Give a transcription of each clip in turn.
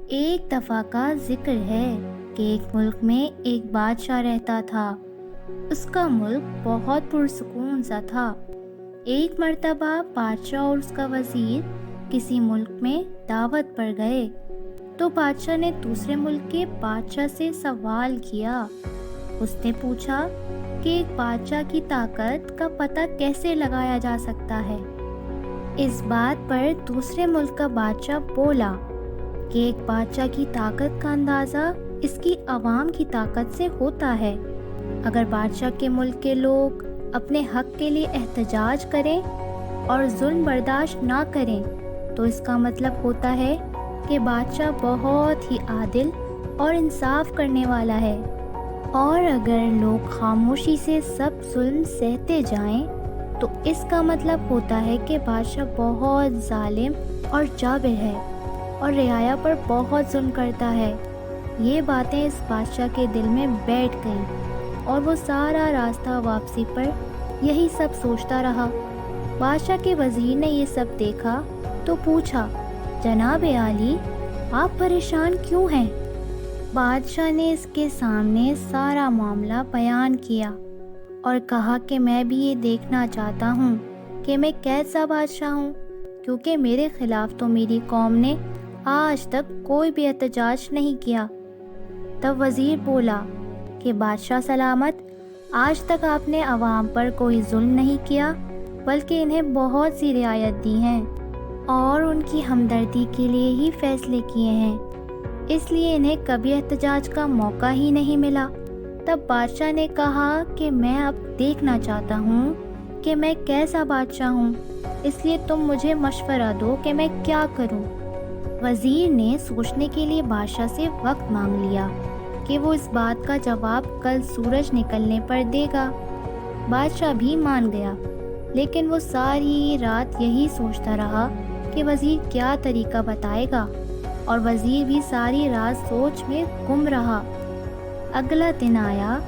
ایک دفعہ کا ذکر ہے کہ ایک ملک میں ایک بادشاہ رہتا تھا۔ اس کا ملک بہت پرسکون سا تھا۔ ایک مرتبہ بادشاہ اور اس کا وزیر کسی ملک میں دعوت پر گئے تو بادشاہ نے دوسرے ملک کے بادشاہ سے سوال کیا۔ اس نے پوچھا کہ ایک بادشاہ کی طاقت کا پتہ کیسے لگایا جا سکتا ہے۔ اس بات پر دوسرے ملک کا بادشاہ بولا کہ ایک بادشاہ کی طاقت کا اندازہ اس کی عوام کی طاقت سے ہوتا ہے۔ اگر بادشاہ کے ملک کے لوگ اپنے حق کے لیے احتجاج کریں اور ظلم برداشت نہ کریں تو اس کا مطلب ہوتا ہے کہ بادشاہ بہت ہی عادل اور انصاف کرنے والا ہے، اور اگر لوگ خاموشی سے سب ظلم سہتے جائیں تو اس کا مطلب ہوتا ہے کہ بادشاہ بہت ظالم اور جابر ہے اور رعایا پر بہت ظلم کرتا ہے۔ یہ باتیں اس بادشاہ کے دل میں بیٹھ گئیں اور وہ سارا راستہ واپسی پر یہی سب سوچتا رہا۔ بادشاہ کے وزیر نے یہ سب دیکھا تو پوچھا، جناب عالی، آپ پریشان کیوں ہیں؟ بادشاہ نے اس کے سامنے سارا معاملہ بیان کیا اور کہا کہ میں بھی یہ دیکھنا چاہتا ہوں کہ میں کیسا بادشاہ ہوں، کیونکہ میرے خلاف تو میری قوم نے آج تک کوئی بھی احتجاج نہیں کیا۔ تب وزیر بولا کہ بادشاہ سلامت، آج تک آپ نے عوام پر کوئی ظلم نہیں کیا بلکہ انہیں بہت سی رعایت دی ہیں اور ان کی ہمدردی کے لیے ہی فیصلے کیے ہیں، اس لیے انہیں کبھی احتجاج کا موقع ہی نہیں ملا۔ تب بادشاہ نے کہا کہ میں اب دیکھنا چاہتا ہوں کہ میں کیسا بادشاہ ہوں، اس لیے تم مجھے مشورہ دو کہ میں کیا کروں۔ وزیر نے سوچنے کے لیے بادشاہ سے وقت مانگ لیا کہ وہ اس بات کا جواب کل سورج نکلنے پر دے گا۔ بادشاہ بھی مان گیا، لیکن وہ ساری رات یہی سوچتا رہا کہ وزیر کیا طریقہ بتائے گا، اور وزیر بھی ساری رات سوچ میں گم رہا۔ اگلا دن آیا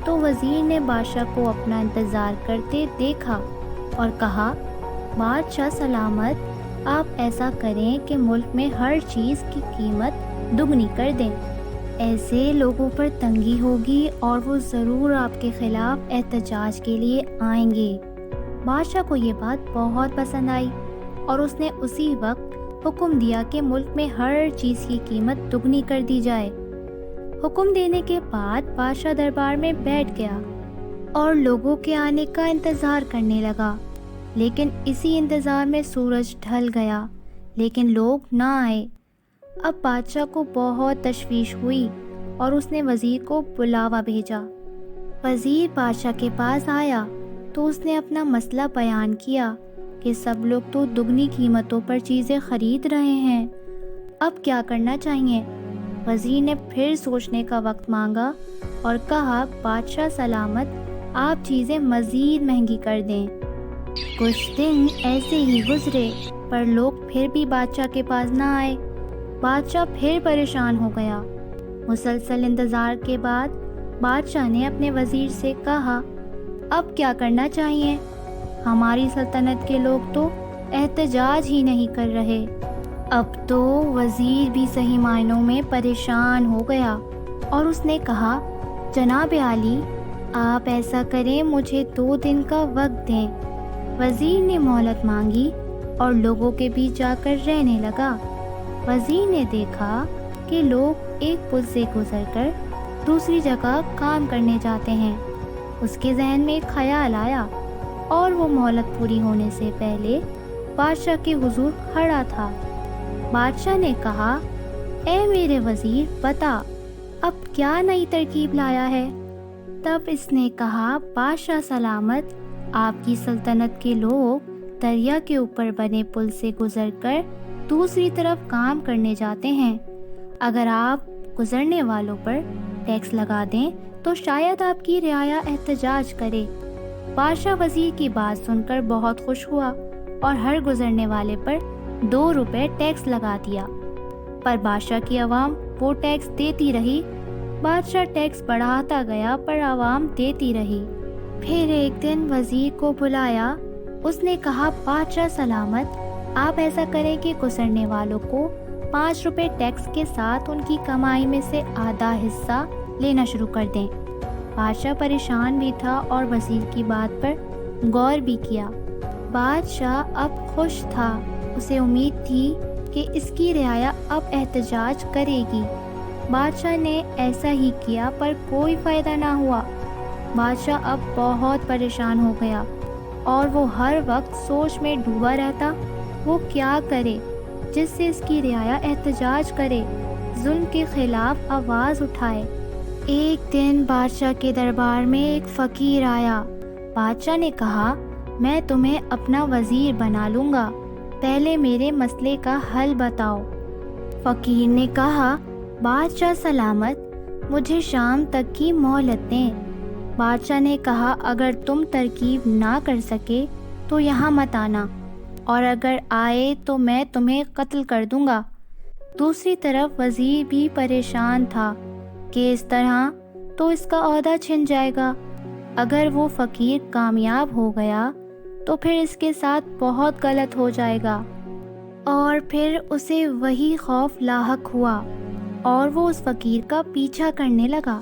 تو وزیر نے بادشاہ کو اپنا انتظار کرتے دیکھا اور کہا، بادشاہ سلامت، آپ ایسا کریں کہ ملک میں ہر چیز کی قیمت دگنی کر دیں، ایسے لوگوں پر تنگی ہوگی اور وہ ضرور آپ کے خلاف احتجاج کے لیے آئیں گے۔ بادشاہ کو یہ بات بہت پسند آئی اور اس نے اسی وقت حکم دیا کہ ملک میں ہر چیز کی قیمت دگنی کر دی جائے۔ حکم دینے کے بعد بادشاہ دربار میں بیٹھ گیا اور لوگوں کے آنے کا انتظار کرنے لگا، لیکن اسی انتظار میں سورج ڈھل گیا لیکن لوگ نہ آئے۔ اب بادشاہ کو بہت تشویش ہوئی اور اس نے وزیر کو بلاوا بھیجا۔ وزیر بادشاہ کے پاس آیا تو اس نے اپنا مسئلہ بیان کیا کہ سب لوگ تو دگنی قیمتوں پر چیزیں خرید رہے ہیں، اب کیا کرنا چاہیے؟ وزیر نے پھر سوچنے کا وقت مانگا اور کہا، بادشاہ سلامت، آپ چیزیں مزید مہنگی کر دیں۔ کچھ دن ایسے ہی گزرے پر لوگ پھر بھی بادشاہ کے پاس نہ آئے۔ بادشاہ پھر پریشان ہو گیا۔ مسلسل انتظار کے بعد بادشاہ نے اپنے وزیر سے کہا، اب کیا کرنا چاہیے؟ ہماری سلطنت کے لوگ تو احتجاج ہی نہیں کر رہے۔ اب تو وزیر بھی صحیح معنوں میں پریشان ہو گیا اور اس نے کہا، جناب عالی، آپ ایسا کریں، مجھے 2 دن کا وقت دیں۔ وزیر نے مہلت مانگی اور لوگوں کے بیچ جا کر رہنے لگا۔ وزیر نے دیکھا کہ لوگ ایک پل سے گزر کر دوسری جگہ کام کرنے جاتے ہیں۔ اس کے ذہن میں ایک خیال آیا اور وہ مہلت پوری ہونے سے پہلے بادشاہ کے حضور کھڑا تھا۔ بادشاہ نے کہا، اے میرے وزیر، بتا اب کیا نئی ترکیب لایا ہے؟ تب اس نے کہا، بادشاہ سلامت، آپ کی سلطنت کے لوگ دریا کے اوپر بنے پل سے گزر کر دوسری طرف کام کرنے جاتے ہیں۔ اگر آپ گزرنے والوں پر ٹیکس لگا دیں تو شاید آپ کی رعایا احتجاج کرے۔ بادشاہ وزیر کی بات سن کر بہت خوش ہوا اور ہر گزرنے والے پر 2 روپے ٹیکس لگا دیا، پر بادشاہ کی عوام وہ ٹیکس دیتی رہی۔ بادشاہ ٹیکس بڑھاتا گیا پر عوام دیتی رہی۔ پھر ایک دن وزیر کو بلایا۔ اس نے کہا، بادشاہ سلامت، آپ ایسا کریں کہ گزرنے والوں کو 5 روپے ٹیکس کے ساتھ ان کی کمائی میں سے آدھا حصہ لینا شروع کر دیں۔ بادشاہ پریشان بھی تھا اور وزیر کی بات پر غور بھی کیا۔ بادشاہ اب خوش تھا، اسے امید تھی کہ اس کی رعایا اب احتجاج کرے گی۔ بادشاہ نے ایسا ہی کیا پر کوئی فائدہ نہ ہوا۔ بادشاہ اب بہت پریشان ہو گیا اور وہ ہر وقت سوچ میں ڈوبا رہتا، وہ کیا کرے جس سے اس کی رعایا احتجاج کرے، ظلم کے خلاف آواز اٹھائے۔ ایک دن بادشاہ کے دربار میں ایک فقیر آیا۔ بادشاہ نے کہا، میں تمہیں اپنا وزیر بنا لوں گا، پہلے میرے مسئلے کا حل بتاؤ۔ فقیر نے کہا، بادشاہ سلامت، مجھے شام تک کی مہلت دیں۔ بادشاہ نے کہا، اگر تم ترکیب نہ کر سکے تو یہاں مت آنا، اور اگر آئے تو میں تمہیں قتل کر دوں گا۔ دوسری طرف وزیر بھی پریشان تھا کہ اس طرح تو اس کا عہدہ چھن جائے گا۔ اگر وہ فقیر کامیاب ہو گیا تو پھر اس کے ساتھ بہت غلط ہو جائے گا، اور پھر اسے وہی خوف لاحق ہوا اور وہ اس فقیر کا پیچھا کرنے لگا۔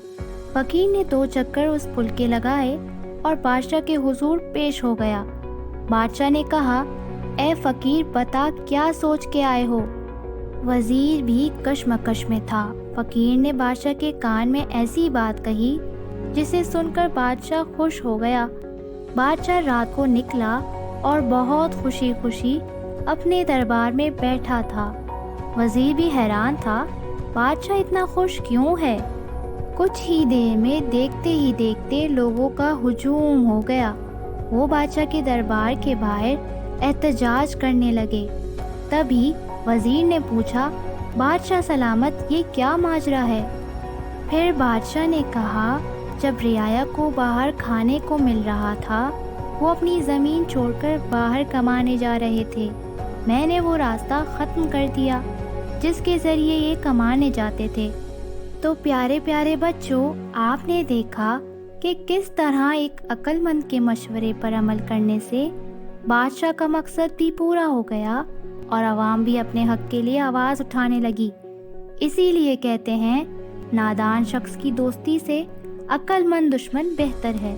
فقیر نے 2 چکر اس پل کے لگائے اور بادشاہ کے حضور پیش ہو گیا۔ بادشاہ نے کہا، اے فقیر، بتا کیا سوچ کے آئے ہو؟ وزیر بھی کشمکش میں تھا۔ فقیر نے بادشاہ کے کان میں ایسی بات کہی جسے سن کر بادشاہ خوش ہو گیا۔ بادشاہ رات کو نکلا اور بہت خوشی خوشی اپنے دربار میں بیٹھا تھا۔ وزیر بھی حیران تھا، بادشاہ اتنا خوش کیوں ہے؟ کچھ ہی دیر میں دیکھتے ہی دیکھتے لوگوں کا ہجوم ہو گیا۔ وہ بادشاہ کے دربار کے باہر احتجاج کرنے لگے۔ تبھی وزیر نے پوچھا، بادشاہ سلامت، یہ کیا ماجرا ہے؟ پھر بادشاہ نے کہا، جب رعایا کو باہر کھانے کو مل رہا تھا، وہ اپنی زمین چھوڑ کر باہر کمانے جا رہے تھے۔ میں نے وہ راستہ ختم کر دیا جس کے ذریعے یہ کمانے جاتے تھے۔ تو پیارے پیارے بچوں، آپ نے دیکھا کہ کس طرح ایک عقل مند کے مشورے پر عمل کرنے سے بادشاہ کا مقصد بھی پورا ہو گیا اور عوام بھی اپنے حق کے لیے آواز اٹھانے لگی۔ اسی لیے کہتے ہیں، نادان شخص کی دوستی سے عقل مند دشمن بہتر ہے۔